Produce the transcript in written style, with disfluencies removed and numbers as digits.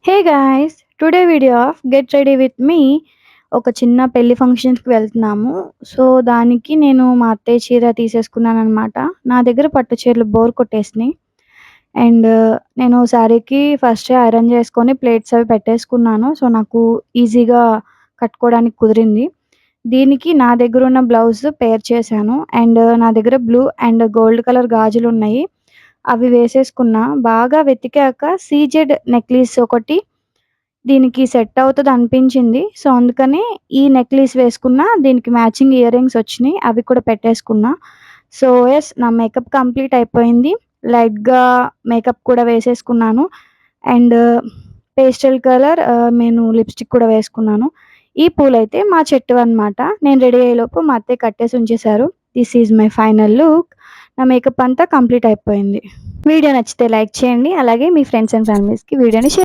Hey guys! Today video of get ready with me ఒక చిన్న పెళ్లి ఫంక్షన్‌కి వెళ్తున్నాము. సో, దానికి నేను మా అత్తయ్య చీర తీసేసుకున్నాననమాట. నా దగ్గర పట్టు చీరలు బోర్ కొట్టేసినాయి. అండ్ నేను శారీకి ఫస్టే ఐరన్ చేసుకొని ప్లేట్స్ అవి పెట్టేసుకున్నాను. సో, నాకు ఈజీగా కట్టుకోవడానికి కుదిరింది. దీనికి నా దగ్గరున్న బ్లౌజ్ పేర్ చేశాను. అండ్ నా దగ్గర బ్లూ అండ్ గోల్డ్ కలర్ గాజులున్నాయి. అవి వేసేసుకున్నా. బాగా వెతికాక సీజెడ్ నెక్లెస్ ఒకటి దీనికి సెట్ అవుతదనిపించింది. సో, అందుకని ఈ నెక్లెస్ వేసుకున్నా. దీనికి మ్యాచింగ్ ఇయర్ రింగ్స్ వచ్చినియి. అవి కూడా పెట్టేసుకున్నా. సో, యెస్, నా మేకప్ కంప్లీట్ అయిపోయింది. లైట్‌గా మేకప్ కూడా వేసేసుకున్నాను. అండ్ పేస్టల్ కలర్ నేను లిప్‌స్టిక్ కూడా వేసుకున్నాను. ఈ పూలైతే మా చెట్టువన్నమాట. నేను రెడీ అయ్యేలోపు మా అత్తయ్య కట్టేసి ఉంచేశారు. This is my final look. నా మేకప్ అంతా కంప్లీట్ అయిపోయింది. వీడియో నచ్చితే లైక్ చేయండి. అలాగే మీ ఫ్రెండ్స్ అండ్ ఫ్యామిలీస్‌కి వీడియోని షేర్